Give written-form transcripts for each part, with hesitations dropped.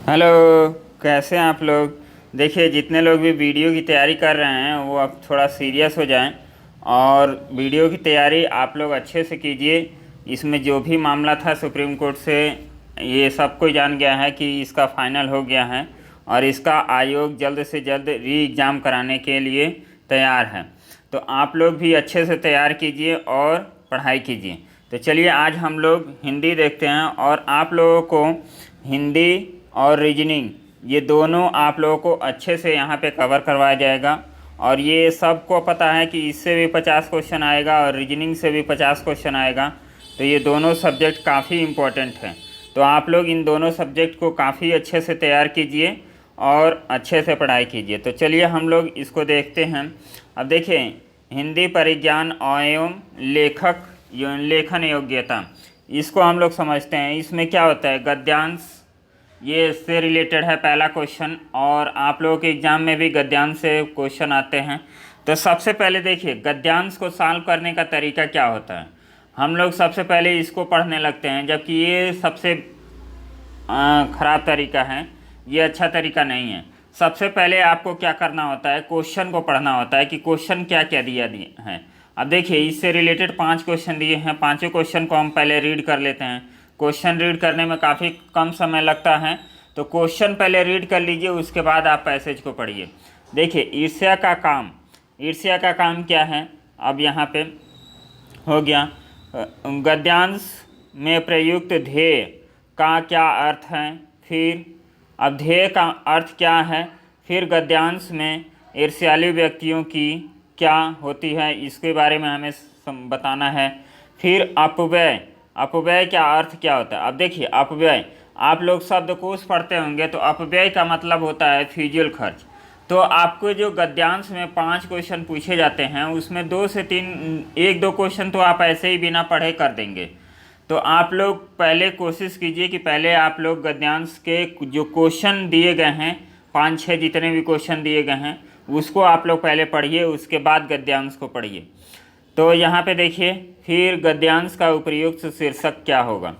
Hello. कैसे हैं आप लोग। देखिए, जितने लोग भी वीडियो की तैयारी कर रहे हैं वो अब थोड़ा सीरियस हो जाएं और वीडियो की तैयारी आप लोग अच्छे से कीजिए। इसमें जो भी मामला था सुप्रीम कोर्ट से, ये सबको जान गया है कि इसका फाइनल हो गया है और इसका आयोग जल्द से जल्द री एग्ज़ाम कराने के लिए तैयार है। तो आप लोग भी अच्छे से तैयार कीजिए और पढ़ाई कीजिए। तो चलिए आज हम लोग हिंदी देखते हैं और आप लोगों को हिंदी और रीजनिंग ये दोनों आप लोगों को अच्छे से यहाँ पे कवर करवाया जाएगा। और ये सबको पता है कि इससे भी 50 क्वेश्चन आएगा और रीजनिंग से भी 50 क्वेश्चन आएगा। तो ये दोनों सब्जेक्ट काफ़ी इम्पोर्टेंट हैं। तो आप लोग इन दोनों सब्जेक्ट को काफ़ी अच्छे से तैयार कीजिए और अच्छे से पढ़ाई कीजिए। तो चलिए हम लोग इसको देखते हैं। अब देखिए, हिंदी परिज्ञान एवं लेखन योग्यता, इसको हम लोग समझते हैं। इसमें क्या होता है, गद्यांश, ये इससे रिलेटेड है पहला क्वेश्चन। और आप लोगों के एग्ज़ाम में भी गद्यांश से क्वेश्चन आते हैं। तो सबसे पहले देखिए, गद्यांश को सॉल्व करने का तरीका क्या होता है। हम लोग सबसे पहले इसको पढ़ने लगते हैं, जबकि ये सबसे ख़राब तरीका है, ये अच्छा तरीका नहीं है। सबसे पहले आपको क्या करना होता है, क्वेश्चन को पढ़ना होता है कि क्वेश्चन क्या क्या दिए हैं। अब देखिए, इससे रिलेटेड 5 क्वेश्चन दिए हैं। पाँचों क्वेश्चन को हम पहले रीड कर लेते हैं। क्वेश्चन रीड करने में काफ़ी कम समय लगता है, तो क्वेश्चन पहले रीड कर लीजिए, उसके बाद आप पैसेज को पढ़िए। देखिए, ईर्ष्या का काम क्या है। अब यहाँ पे हो गया, गद्यांश में प्रयुक्त ध्येय का क्या अर्थ है। फिर अब ध्येय का अर्थ क्या है। फिर गद्यांश में ईर्ष्यालु व्यक्तियों की क्या होती है, इसके बारे में हमें बताना है। फिर अपव्यय का अर्थ क्या होता है। अब देखिए, अपव्यय, आप लोग शब्दकोश पढ़ते होंगे, तो अपव्यय का मतलब होता है फिजूल खर्च। तो आपको जो गद्यांश में 5 क्वेश्चन पूछे जाते हैं, उसमें 2 से 3, 1-2 क्वेश्चन तो आप ऐसे ही बिना पढ़े कर देंगे। तो आप लोग पहले कोशिश कीजिए कि पहले आप लोग गद्यांश के जो क्वेश्चन दिए गए हैं, 5-6 जितने भी क्वेश्चन दिए गए हैं, उसको आप लोग पहले पढ़िए, उसके बाद गद्यांश को पढ़िए। तो यहाँ पे देखिए, फिर गद्यांश का उपयुक्त शीर्षक क्या होगा।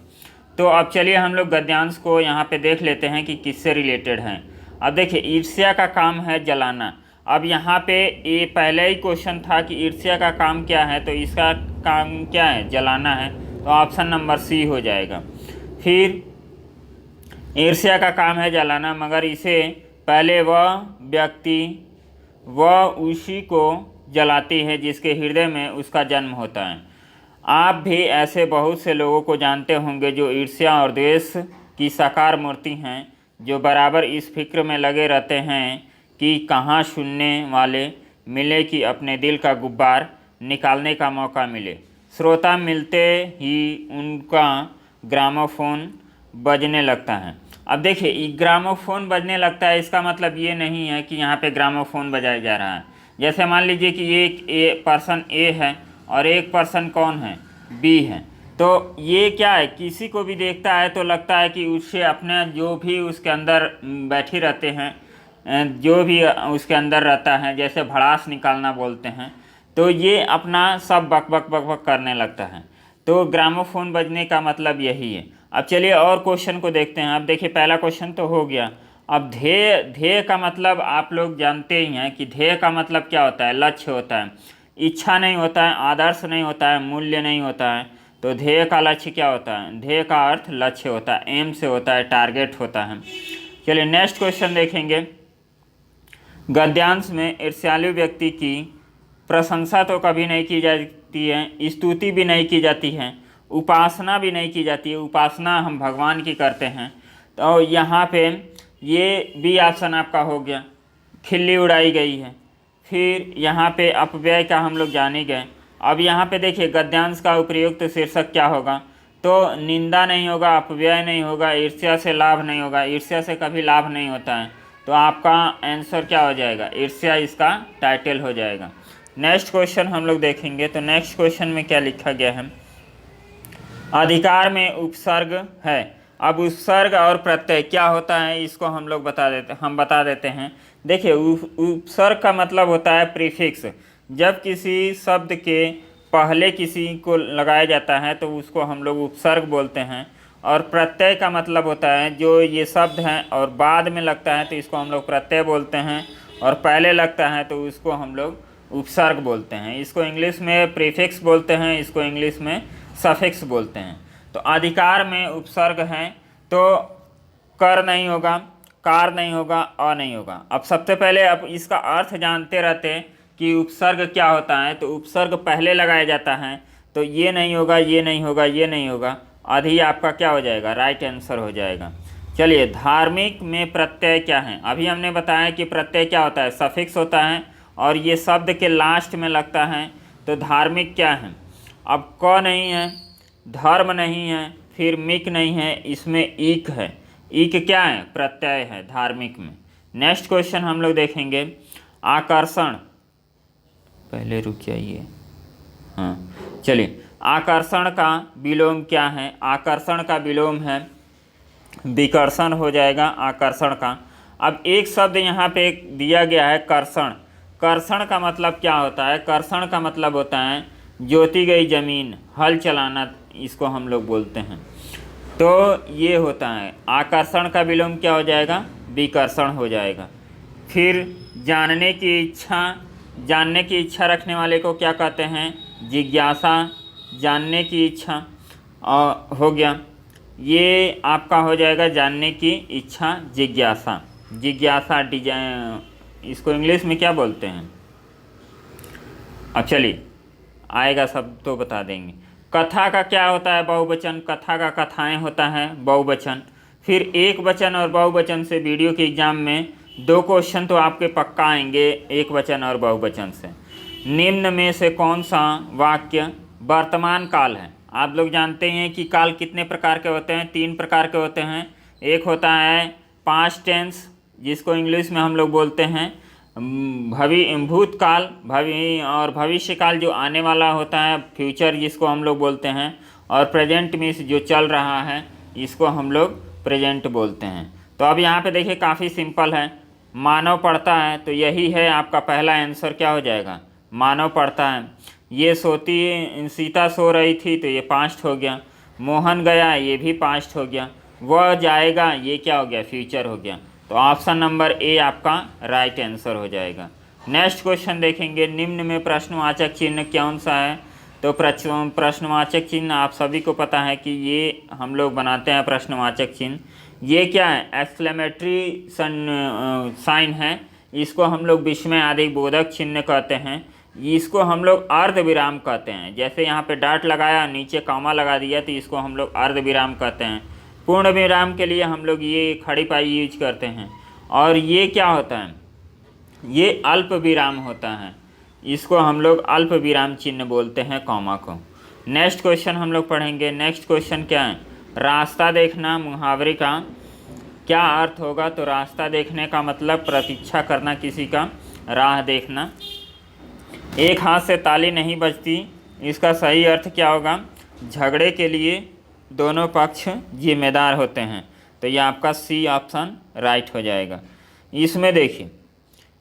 तो अब चलिए हम लोग गद्यांश को यहाँ पे देख लेते हैं कि किससे रिलेटेड हैं। अब देखिए, ईर्ष्या का काम है जलाना। अब यहाँ पे ये पहले ही क्वेश्चन था कि ईर्ष्या का काम क्या है, तो इसका काम क्या है, जलाना है। तो ऑप्शन नंबर सी हो जाएगा। फिर ईर्ष्या का काम है जलाना, मगर इसे पहले वह उसी को जलाती है जिसके हृदय में उसका जन्म होता है। आप भी ऐसे बहुत से लोगों को जानते होंगे जो ईर्ष्या और द्वेष की साकार मूर्ति हैं, जो बराबर इस फिक्र में लगे रहते हैं कि कहाँ सुनने वाले मिले कि अपने दिल का गुब्बार निकालने का मौका मिले। श्रोता मिलते ही उनका ग्रामोफोन बजने लगता है। अब देखिए, ग्रामोफोन बजने लगता है, इसका मतलब ये नहीं है कि यहाँ पे ग्रामोफोन बजाया जा रहा है। जैसे मान लीजिए कि एक पर्सन ए है और एक पर्सन कौन है, बी है। तो ये क्या है, किसी को भी देखता है तो लगता है कि उससे अपने जो भी उसके अंदर बैठी रहते हैं, जो भी उसके अंदर रहता है, जैसे भड़ास निकालना बोलते हैं, तो ये अपना सब बक बक बक बक करने लगता है। तो ग्रामोफोन बजने का मतलब यही है। अब चलिए और क्वेश्चन को देखते हैं। अब देखिए, पहला क्वेश्चन तो हो गया। अब ध्येय का मतलब आप लोग जानते ही हैं कि ध्येय का मतलब क्या होता है, लक्ष्य होता है। इच्छा नहीं होता है, आदर्श नहीं होता है, मूल्य नहीं होता है। तो ध्येय का लक्ष्य क्या होता है, ध्येय का अर्थ लक्ष्य होता है, एम से होता है, टारगेट होता है। चलिए नेक्स्ट क्वेश्चन देखेंगे। गद्यांश में ईर्ष्यालु व्यक्ति की प्रशंसा तो कभी नहीं की जाती है, स्तुति भी नहीं की जाती है, उपासना भी नहीं की जाती है। उपासना हम भगवान की करते हैं। तो यहाँ पे ये बी ऑप्शन आपका हो गया, खिल्ली उड़ाई गई है। फिर यहाँ पे अपव्यय का हम लोग जान ही गए। अब यहाँ पे देखिए, गद्यांश का उपयुक्त शीर्षक क्या होगा। तो निंदा नहीं होगा, अपव्यय नहीं होगा, ईर्ष्या से लाभ नहीं होगा। ईर्ष्या से कभी लाभ नहीं होता है, तो आपका आंसर क्या हो जाएगा, ईर्ष्या इसका टाइटल हो जाएगा। नेक्स्ट क्वेश्चन हम लोग देखेंगे। तो नेक्स्ट क्वेश्चन में क्या लिखा गया है, अधिकार में उपसर्ग है। अब उपसर्ग और प्रत्यय क्या होता है, इसको हम लोग बता देते हैं। देखिए, उपसर्ग का मतलब होता है प्रीफिक्स। जब किसी शब्द के पहले किसी को लगाया जाता है तो उसको हम लोग उपसर्ग बोलते हैं। और प्रत्यय का मतलब होता है जो ये शब्द हैं और बाद में लगता है तो इसको हम लोग प्रत्यय बोलते हैं, और पहले लगता है तो उसको हम लोग उपसर्ग बोलते हैं। इसको इंग्लिश में प्रीफिक्स बोलते हैं, इसको इंग्लिश में सफिक्स बोलते हैं। तो अधिकार में उपसर्ग हैं तो कर नहीं होगा, कार नहीं होगा, अ नहीं होगा। अब सबसे पहले अब इसका अर्थ जानते रहते हैं कि उपसर्ग क्या होता है। तो उपसर्ग पहले लगाया जाता है, तो ये नहीं होगा, ये नहीं होगा, ये नहीं होगा, आधी आपका क्या हो जाएगा, राइट आंसर हो जाएगा। चलिए, धार्मिक में प्रत्यय क्या है। अभी हमने बताया कि प्रत्यय क्या होता है, सफिक्स होता है और ये शब्द के लास्ट में लगता है। तो धार्मिक क्या है, अब क नहीं है, धर्म नहीं है, फिर मिक नहीं है, इसमें ईक है। ईक क्या है, प्रत्यय है धार्मिक में। नेक्स्ट क्वेश्चन हम लोग देखेंगे, आकर्षण। पहले रुक जाइए, हाँ चलिए, आकर्षण का विलोम क्या है। आकर्षण का विलोम है विकर्षण हो जाएगा आकर्षण का। अब एक शब्द यहाँ पे एक दिया गया है, कर्षण। कर्षण का मतलब क्या होता है, कर्षण का मतलब होता है जोती गई जमीन, हल चलाना, इसको हम लोग बोलते हैं। तो ये होता है, आकर्षण का विलोम क्या हो जाएगा, विकर्षण हो जाएगा। फिर जानने की इच्छा, जानने की इच्छा रखने वाले को क्या कहते हैं, जिज्ञासा, जानने की इच्छा हो गया, ये आपका हो जाएगा जानने की इच्छा, जिज्ञासा। जिज्ञासा डिजाइन, इसको इंग्लिश में क्या बोलते हैं। अब चलिए, आएगा सब तो बता देंगे। कथा का क्या होता है, बहुवचन। कथा का कथाएं होता है बहुवचन। फिर एक वचन और बहुवचन से वीडियो के एग्जाम में 2 क्वेश्चन तो आपके पक्का आएंगे, एक वचन और बहुवचन से। निम्न में से कौन सा वाक्य वर्तमान काल है। आप लोग जानते हैं कि काल कितने प्रकार के होते हैं, 3 प्रकार के होते हैं। एक होता है पास्ट टेंस, जिसको इंग्लिश में हम लोग बोलते हैं भूतकाल, और भविष्य काल जो आने वाला होता है, फ्यूचर जिसको हम लोग बोलते हैं, और प्रेजेंट मीन्स जो चल रहा है, इसको हम लोग प्रेजेंट बोलते हैं। तो अब यहाँ पे देखिए काफ़ी सिंपल है, मानव पढ़ता है, तो यही है आपका पहला आंसर, क्या हो जाएगा, मानव पढ़ता है। ये सीता सो रही थी, तो ये पास्ट हो गया। मोहन गया, ये भी पास्ट हो गया। वह जाएगा, ये क्या हो गया, फ्यूचर हो गया। तो ऑप्शन नंबर ए आपका राइट आंसर हो जाएगा। नेक्स्ट क्वेश्चन देखेंगे, निम्न में प्रश्नवाचक चिन्ह कौन सा है। तो प्रश्नवाचक चिन्ह आप सभी को पता है कि ये हम लोग बनाते हैं प्रश्नवाचक चिन्ह। ये क्या है, एक्सक्लेमेटरी साइन है, इसको हम लोग विस्मय आदि बोधक चिन्ह कहते हैं। इसको हम लोग अर्ध विराम कहते हैं। जैसे यहाँ पे डॉट लगाया, नीचे कॉमा लगा दिया, तो इसको हम लोग अर्ध विराम कहते हैं। पूर्ण विराम के लिए हम लोग ये खड़ी पाई यूज करते हैं। और ये क्या होता है, ये अल्प विराम होता है, इसको हम लोग अल्प विराम चिन्ह बोलते हैं, कॉमा को। नेक्स्ट क्वेश्चन हम लोग पढ़ेंगे। नेक्स्ट क्वेश्चन क्या है, रास्ता देखना मुहावरे का क्या अर्थ होगा। तो रास्ता देखने का मतलब प्रतीक्षा करना किसी का, राह देखना। एक हाथ से ताली नहीं बजती, इसका सही अर्थ क्या होगा, झगड़े के लिए दोनों पक्ष जिम्मेदार होते हैं। तो ये आपका सी ऑप्शन राइट हो जाएगा। इसमें देखिए,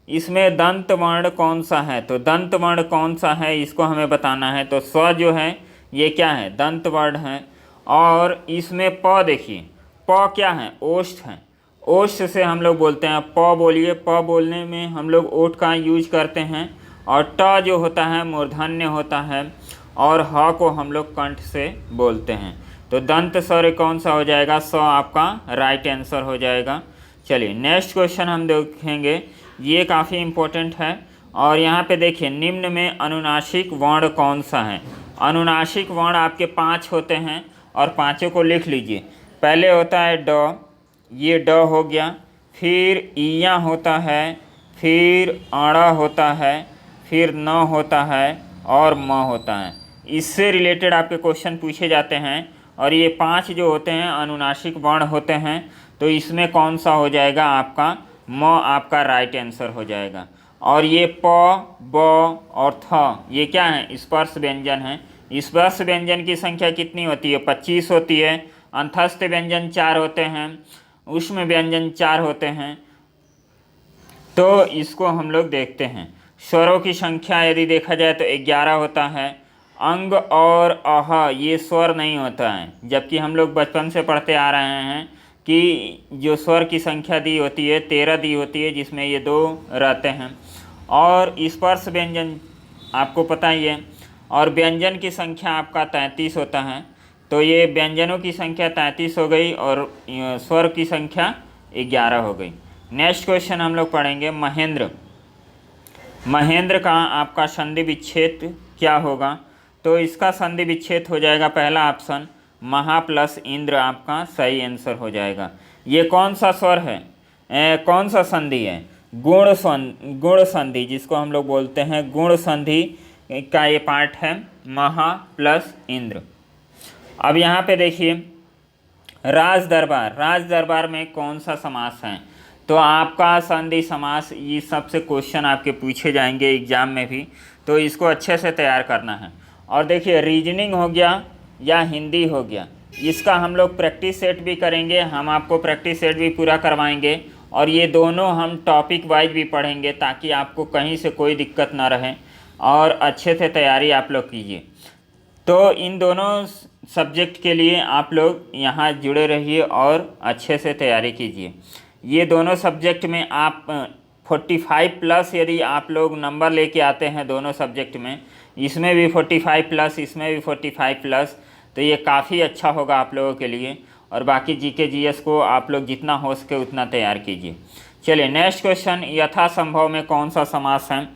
इसमें दंत वर्ण कौन सा है। तो दंत वर्ण कौन सा है, इसको हमें बताना है। तो स्व जो है ये क्या है, दंत वर्ण है। और इसमें प देखिए, प क्या है, ओष्ठ है। ओष्ठ से हम लोग बोलते हैं, प बोलिए, प बोलने में हम लोग ओठ का यूज करते हैं। और ट जो होता है मूर्धन्य होता है, और ह को हम लोग कंठ से बोलते हैं। तो दंत स्वर कौन सा हो जाएगा, स आपका राइट आंसर हो जाएगा। चलिए नेक्स्ट क्वेश्चन हम देखेंगे, ये काफ़ी इम्पोर्टेंट है। और यहाँ पे देखिए, निम्न में अनुनासिक वर्ण कौन सा है। अनुनासिक वर्ण आपके 5 होते हैं, और पाँचों को लिख लीजिए। पहले होता है ड, ये ड हो गया। फिर ईया होता है, फिर आड़ा होता है, फिर न होता है, और म होता है। इससे रिलेटेड आपके क्वेश्चन पूछे जाते हैं। और ये 5 जो होते हैं अनुनासिक वर्ण होते हैं। तो इसमें कौन सा हो जाएगा आपका, म आपका राइट आंसर हो जाएगा। और ये प, ब और थ, ये क्या है, स्पर्श व्यंजन है। स्पर्श व्यंजन की संख्या कितनी होती है, 25 होती है। अंतस्थ व्यंजन 4 होते हैं, ऊष्म व्यंजन 4 होते हैं। तो इसको हम लोग देखते हैं। स्वरों की संख्या यदि देखा जाए तो 11 होता है। अंग और अह ये स्वर नहीं होता है, जबकि हम लोग बचपन से पढ़ते आ रहे हैं कि जो स्वर की संख्या दी होती है 13 दी होती है, जिसमें ये 2 रहते हैं। और स्पर्श व्यंजन आपको पता ही है, और व्यंजन की संख्या आपका 33 होता है। तो ये व्यंजनों की संख्या 33 हो गई और स्वर की संख्या 11 हो गई। नेक्स्ट क्वेश्चन हम लोग पढ़ेंगे महेंद्र। महेंद्र का आपका संधि विच्छेद क्या होगा? तो इसका संधि विच्छेद हो जाएगा पहला ऑप्शन महा प्लस इंद्र, आपका सही आंसर हो जाएगा। ये कौन सा स्वर है, कौन सा संधि है? गुण संधि, जिसको हम लोग बोलते हैं गुण संधि का ये पार्ट है महा प्लस इंद्र। अब यहाँ पे देखिए राज दरबार में कौन सा समास है? तो आपका संधि समास, ये सबसे क्वेश्चन आपके पूछे जाएंगे एग्जाम में भी, तो इसको अच्छे से तैयार करना है। और देखिए रीजनिंग हो गया या हिंदी हो गया, इसका हम लोग प्रैक्टिस सेट भी करेंगे, हम आपको प्रैक्टिस सेट भी पूरा करवाएंगे। और ये दोनों हम टॉपिक वाइज भी पढ़ेंगे ताकि आपको कहीं से कोई दिक्कत ना रहे और अच्छे से तैयारी आप लोग कीजिए। तो इन दोनों सब्जेक्ट के लिए आप लोग यहाँ जुड़े रहिए और अच्छे से तैयारी कीजिए। ये दोनों सब्जेक्ट में आप 45 प्लस यदि आप लोग नंबर लेके आते हैं दोनों सब्जेक्ट में, इसमें भी 45 प्लस, इसमें भी 45 प्लस, तो ये काफ़ी अच्छा होगा आप लोगों के लिए। और बाकी जीके जीएस को आप लोग जितना हो सके उतना तैयार कीजिए। चलिए नेक्स्ट क्वेश्चन, यथासंभव में कौन सा समास है?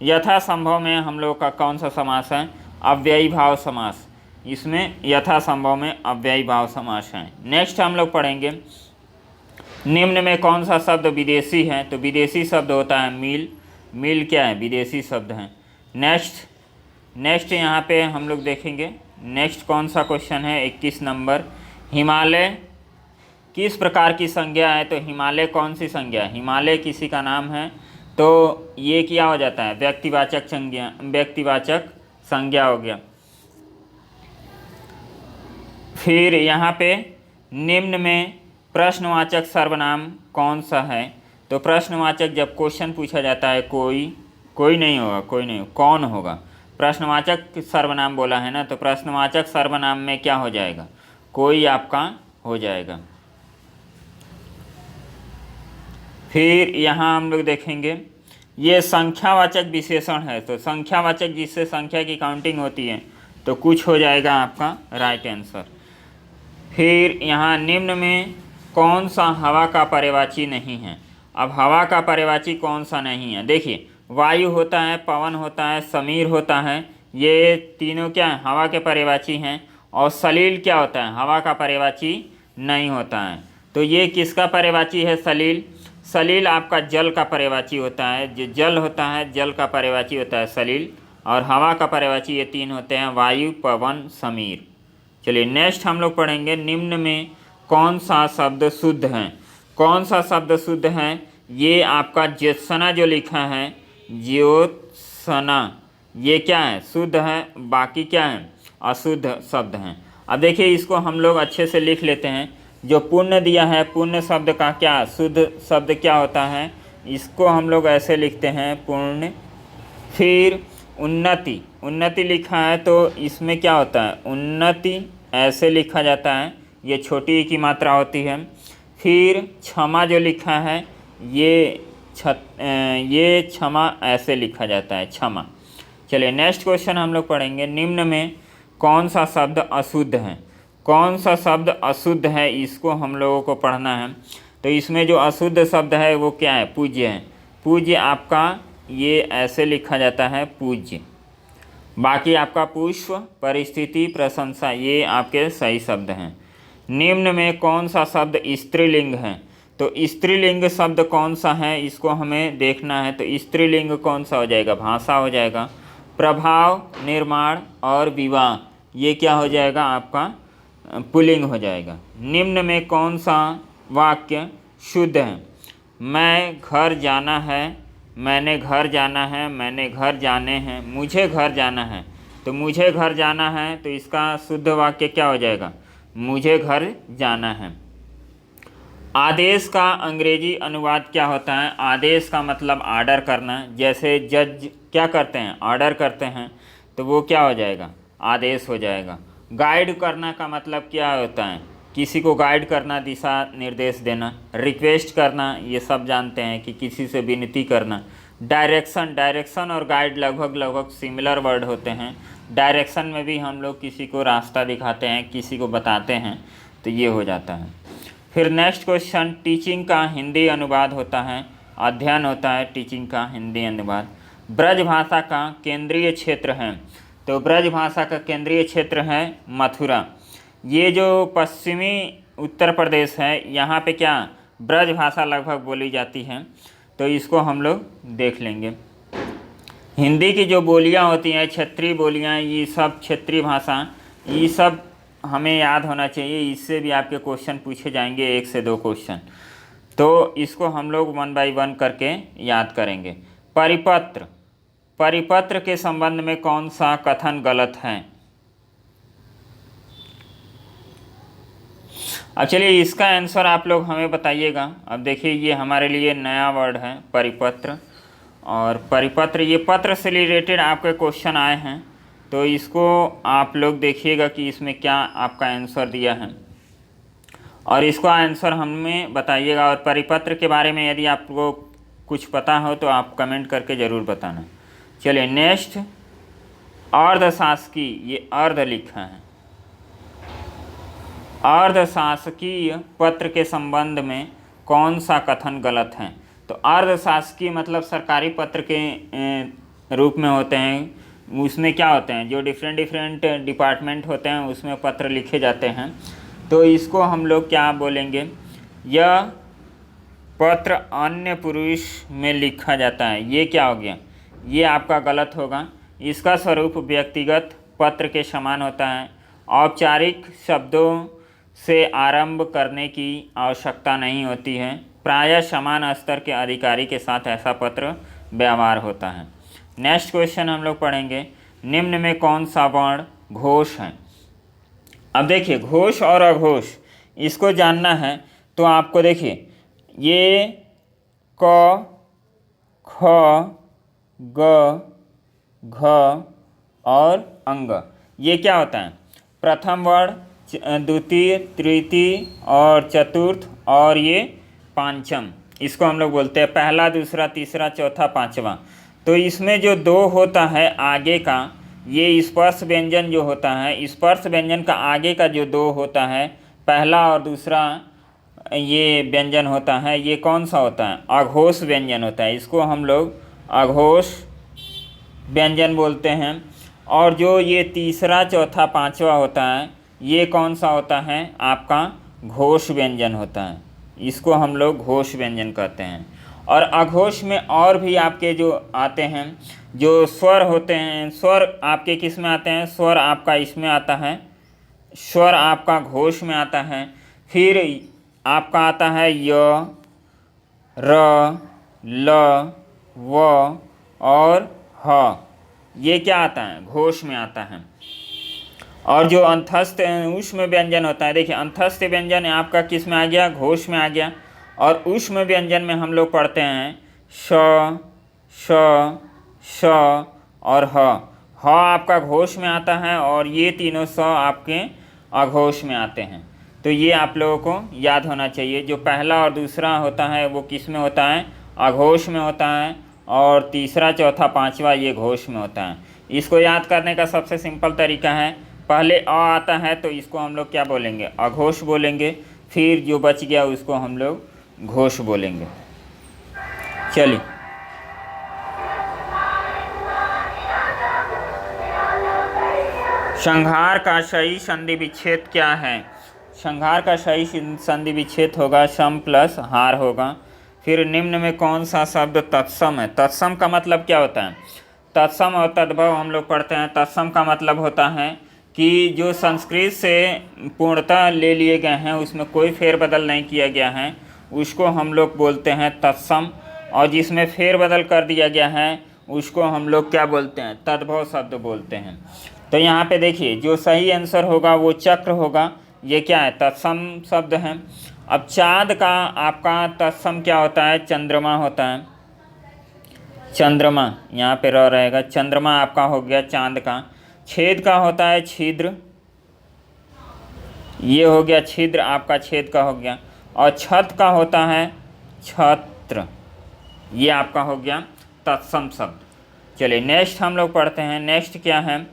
यथासंभव में हम लोग का कौन सा समास है? अव्ययी भाव समास। इसमें यथासंभव में अव्ययी भाव समास है। नेक्स्ट हम लोग पढ़ेंगे निम्न में कौन सा शब्द विदेशी है? तो विदेशी शब्द होता है मील। मील क्या है? विदेशी शब्द है। नेक्स्ट यहाँ पे हम लोग देखेंगे नेक्स्ट कौन सा क्वेश्चन है 21 नंबर, हिमालय किस प्रकार की संज्ञा है? तो हिमालय कौन सी संज्ञा है? हिमालय किसी का नाम है, तो ये क्या हो जाता है? व्यक्तिवाचक संज्ञा हो गया। फिर यहाँ पे निम्न में प्रश्नवाचक सर्वनाम कौन सा है? तो प्रश्नवाचक जब क्वेश्चन पूछा जाता है कोई नहीं होगा, कौन होगा? प्रश्नवाचक सर्वनाम बोला है ना, तो प्रश्नवाचक सर्वनाम में क्या हो जाएगा? कोई आपका हो जाएगा। फिर यहाँ हम लोग देखेंगे ये संख्यावाचक विशेषण है, तो संख्यावाचक जिससे संख्या की काउंटिंग होती है, तो कुछ हो जाएगा आपका राइट आंसर। फिर यहाँ निम्न में कौन सा हवा का पर्यायवाची नहीं है? अब हवा का पर्यायवाची कौन सा नहीं है? देखिए वायु होता है, पवन होता है, समीर होता है, ये तीनों क्या है? हवा के पर्यायवाची हैं। और सलील क्या होता है? हवा का पर्यायवाची नहीं होता है। तो ये किसका पर्यायवाची है? सलील। सलील आपका जल का पर्यायवाची होता है, जो जल होता है जल का पर्यायवाची होता है सलील। और हवा का पर्यायवाची ये 3 होते हैं, वायु, पवन, समीर। चलिए नेक्स्ट हम लोग पढ़ेंगे निम्न में कौन सा शब्द शुद्ध है? कौन सा शब्द शुद्ध है? ये आपका ज्योत्सना जो लिखा है, ज्योत्सना, ये क्या है? शुद्ध है, बाकी क्या है? अशुद्ध शब्द हैं। अब देखिए इसको हम लोग अच्छे से लिख लेते हैं। जो पुण्य दिया है, पुण्य शब्द का क्या शुद्ध शब्द क्या होता है? इसको हम लोग ऐसे लिखते हैं पुण्य। फिर उन्नति, उन्नति लिखा है तो इसमें क्या होता है? उन्नति ऐसे लिखा जाता है, ये छोटी की मात्रा होती है। फिर क्षमा जो लिखा है ये क्षमा ऐसे लिखा जाता है, क्षमा। चलिए नेक्स्ट क्वेश्चन हम लोग पढ़ेंगे निम्न में कौन सा शब्द अशुद्ध है? कौन सा शब्द अशुद्ध है, इसको हम लोगों को पढ़ना है। तो इसमें जो अशुद्ध शब्द है वो क्या है? पूज्य है। पूज्य आपका ये ऐसे लिखा जाता है पूज्य। बाकी आपका पुष्प, परिस्थिति, प्रशंसा, ये आपके सही शब्द हैं। निम्न में कौन सा शब्द स्त्रीलिंग है? तो स्त्रीलिंग शब्द कौन सा है, इसको हमें देखना है। तो स्त्रीलिंग कौन सा हो जाएगा? भाषा हो जाएगा। प्रभाव, निर्माण और विवाह, ये क्या हो जाएगा? आपका पुल्लिंग हो जाएगा। निम्न में कौन सा वाक्य शुद्ध है? मैं घर जाना है, मैंने घर जाना है, मैंने घर जाने हैं, मुझे घर जाना है। तो मुझे घर जाना है, तो इसका शुद्ध वाक्य क्या हो जाएगा? मुझे घर जाना है। आदेश का अंग्रेजी अनुवाद क्या होता है? आदेश का मतलब आर्डर करना। जैसे जज क्या करते हैं? ऑर्डर करते हैं, तो वो क्या हो जाएगा? आदेश हो जाएगा। गाइड करना का मतलब क्या होता है, किसी को गाइड करना, दिशा निर्देश देना। रिक्वेस्ट करना, ये सब जानते हैं कि किसी से विनती करना। डायरेक्शन, डायरेक्शन और गाइड लगभग सिमिलर वर्ड होते हैं। डायरेक्शन में भी हम लोग किसी को रास्ता दिखाते हैं, किसी को बताते हैं, तो ये हो जाता है। फिर नेक्स्ट क्वेश्चन, टीचिंग का हिंदी अनुवाद होता है, अध्ययन होता है टीचिंग का हिंदी अनुवाद। ब्रज भाषा का केंद्रीय क्षेत्र है, तो ब्रज भाषा का केंद्रीय क्षेत्र है मथुरा। ये जो पश्चिमी उत्तर प्रदेश है, यहाँ पे क्या ब्रज भाषा लगभग बोली जाती है, तो इसको हम लोग देख लेंगे। हिंदी की जो बोलियाँ होती हैं, क्षेत्रीय बोलियाँ, ये सब क्षेत्रीय भाषा, ये सब हमें याद होना चाहिए। इससे भी आपके क्वेश्चन पूछे जाएंगे, 1 से 2 क्वेश्चन, तो इसको हम लोग 1 बाय 1 करके याद करेंगे। परिपत्र, परिपत्र के संबंध में कौन सा कथन गलत है? अब चलिए इसका आंसर आप लोग हमें बताइएगा। अब देखिए ये हमारे लिए नया वर्ड है परिपत्र, और परिपत्र ये पत्र से रिलेटेड आपके क्वेश्चन आए हैं, तो इसको आप लोग देखिएगा कि इसमें क्या आपका आंसर दिया है और इसका आंसर हमें बताइएगा। और परिपत्र के बारे में यदि आपको कुछ पता हो तो आप कमेंट करके ज़रूर बताना। चलिए नेक्स्ट, अर्धशासकीय, ये अर्ध लिखा है। अर्धशासकीय पत्र के संबंध में कौन सा कथन गलत है? तो अर्धशासकीय मतलब सरकारी पत्र के रूप में होते हैं। उसमें क्या होते हैं, जो डिफरेंट डिपार्टमेंट होते हैं उसमें पत्र लिखे जाते हैं, तो इसको हम लोग क्या बोलेंगे? यह पत्र अन्य पुरुष में लिखा जाता है। ये क्या हो गया? ये आपका गलत होगा। इसका स्वरूप व्यक्तिगत पत्र के समान होता है। औपचारिक शब्दों से आरंभ करने की आवश्यकता नहीं होती है। प्रायः समान स्तर के अधिकारी के साथ ऐसा पत्र व्यवहार होता है। नेक्स्ट क्वेश्चन हम लोग पढ़ेंगे, निम्न में कौन सा वर्ण घोष है? अब देखिए घोष और अघोष इसको जानना है, तो आपको देखिए ये क, ख, ग, घ और अंग, ये क्या होता है? प्रथम वर्ण, द्वितीय, तृतीय और चतुर्थ और ये पांचम, इसको हम लोग बोलते हैं पहला, दूसरा, तीसरा, चौथा, पांचवा। तो इसमें जो 2 होता है आगे का, ये स्पर्श व्यंजन जो होता है, स्पर्श व्यंजन का आगे का जो 2 होता है, पहला और दूसरा ये व्यंजन होता है, ये कौन सा होता है? अघोष व्यंजन होता है। इसको हम लोग अघोष व्यंजन बोलते हैं। और जो ये तीसरा, चौथा, पांचवा होता है, ये कौन सा होता है? आपका घोष व्यंजन होता है। इसको हम लोग घोष व्यंजन कहते हैं। और अघोष में और भी आपके जो आते हैं, जो स्वर होते हैं, स्वर आपके किस में आते हैं? स्वर आपका इसमें आता है, स्वर आपका घोष में आता है। फिर आपका आता है य, र, ल, व और ह, ये क्या आता है? घोष में आता है। और जो अंतस्थ ऊष्म व्यंजन होता है, देखिए अंतस्थ व्यंजन आपका किस में आ गया? घोष में आ गया। और ऊष्म व्यंजन में हम लोग पढ़ते हैं श, श, श और ह। ह आपका घोष में आता है और ये तीनों स आपके अघोष में आते हैं। तो ये आप लोगों को याद होना चाहिए। जो पहला और दूसरा होता है वो किस में होता है? अघोष में होता है। और तीसरा, चौथा, पांचवा ये घोष में होता है। इसको याद करने का सबसे सिंपल तरीका है, पहले अ आता है तो इसको हम लोग क्या बोलेंगे? अघोष बोलेंगे। फिर जो बच गया उसको हम लोग घोष बोलेंगे। चलिए संहार का सही संधि विच्छेद क्या है? संहार का सही संधि विच्छेद होगा सम प्लस हार होगा। फिर निम्न में कौन सा शब्द तत्सम है? तत्सम का मतलब क्या होता है? तत्सम और तद्भव हम लोग पढ़ते हैं। तत्सम का मतलब होता है कि जो संस्कृत से पूर्णतः ले लिए गए हैं, उसमें कोई फेरबदल नहीं किया गया है, उसको हम लोग बोलते हैं तत्सम। और जिसमें फेरबदल कर दिया गया है उसको हम लोग क्या बोलते हैं? तद्भव शब्द बोलते हैं। तो यहाँ पे देखिए जो सही आंसर होगा वो चक्र होगा। ये क्या है? तत्सम शब्द है। अब चाँद का आपका तत्सम क्या होता है? चंद्रमा होता है। चंद्रमा यहाँ पे रह रहेगा, चंद्रमा आपका हो गया चाँद का। छेद का होता है छिद्र, ये हो गया छिद्र, आपका छेद का हो गया। और छत का होता है छत्र, ये आपका हो गया तत्सम शब्द। चलिए नेक्स्ट हम लोग पढ़ते हैं। नेक्स्ट क्या है,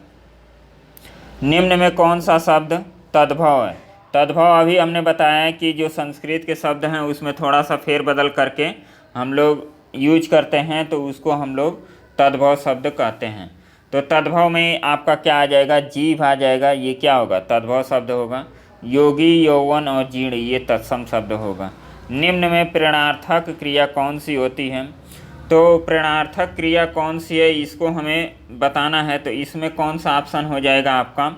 निम्न में कौन सा शब्द तद्भव है। तद्भव अभी हमने बताया है कि जो संस्कृत के शब्द हैं उसमें थोड़ा सा फेरबदल करके हम लोग यूज करते हैं, तो उसको हम लोग तद्भव शब्द कहते हैं। तो तद्भव में आपका क्या आ जाएगा, जीभ आ जाएगा, ये क्या होगा, तद्भव शब्द होगा। योगी, यौवन और जीर्ण, ये तत्सम शब्द होगा। निम्न में प्रेरणार्थक क्रिया कौन सी होती है। तो प्रेरणार्थक क्रिया कौन सी है इसको हमें बताना है, तो इसमें कौन सा ऑप्शन हो जाएगा आपका।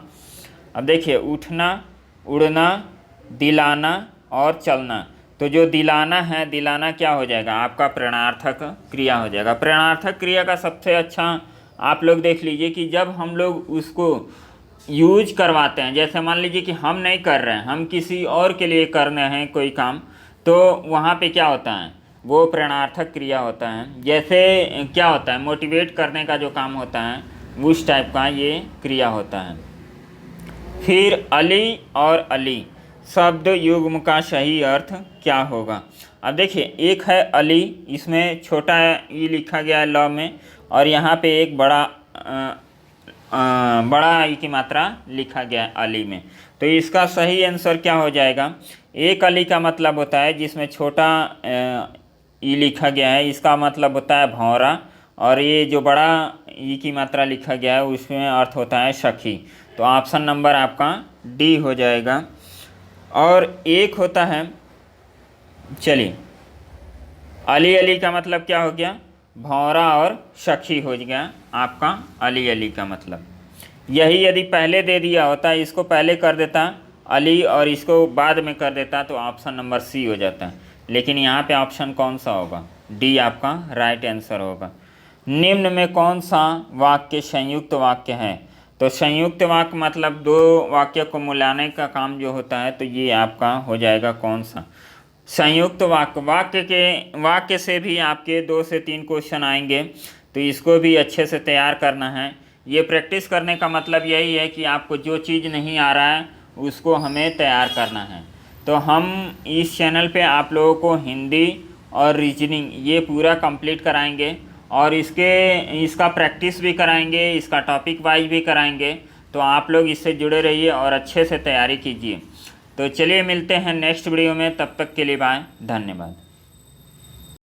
अब देखिए, उठना, उड़ना, दिलाना और चलना। तो जो दिलाना है, दिलाना क्या हो जाएगा आपका, प्रेरणार्थक क्रिया हो जाएगा। प्रेरणार्थक क्रिया का सबसे अच्छा आप लोग देख लीजिए कि जब हम लोग उसको यूज करवाते हैं, जैसे मान लीजिए कि हम नहीं कर रहे हैं, हम किसी और के लिए करने हैं कोई काम, तो वहाँ पे क्या होता है, वो प्रेरणार्थक क्रिया होता है। जैसे क्या होता है, मोटिवेट करने का जो काम होता है उस टाइप का ये क्रिया होता है। फिर अली और अली शब्द युग्म का सही अर्थ क्या होगा। अब देखिए, एक है अली, इसमें छोटा ई लिखा गया है ल में, और यहाँ पे एक बड़ा ई की मात्रा लिखा गया है अली में। तो इसका सही आंसर क्या हो जाएगा, एक अली का मतलब होता है जिसमें छोटा ई लिखा गया है, इसका मतलब होता है भौरा, और ये जो बड़ा ई की मात्रा लिखा गया है उसमें अर्थ होता है सखी। तो ऑप्शन नंबर आपका डी हो जाएगा। और एक होता है, चलिए, अली अली का मतलब क्या हो गया, भौरा और सखी हो गया आपका अली अली का मतलब। यही यदि पहले दे दिया होता, इसको पहले कर देता अली और इसको बाद में कर देता, तो ऑप्शन नंबर सी हो जाता। लेकिन यहाँ पे ऑप्शन कौन सा होगा, डी आपका राइट आंसर होगा। निम्न में कौन सा वाक्य संयुक्त वाक्य है। तो संयुक्त वाक्य मतलब दो वाक्य को मिलाने का काम जो होता है, तो ये आपका हो जाएगा कौन सा, संयुक्त वाक्य। वाक्य से भी आपके 2 से 3 क्वेश्चन आएंगे, तो इसको भी अच्छे से तैयार करना है। ये प्रैक्टिस करने का मतलब यही है कि आपको जो चीज़ नहीं आ रहा है उसको हमें तैयार करना है। तो हम इस चैनल पे आप लोगों को हिंदी और रीजनिंग ये पूरा कंप्लीट कराएंगे, और इसका प्रैक्टिस भी कराएंगे, इसका टॉपिक वाइज भी कराएंगे। तो आप लोग इससे जुड़े रहिए और अच्छे से तैयारी कीजिए। तो चलिए मिलते हैं नेक्स्ट वीडियो में, तब तक के लिए बाय, धन्यवाद।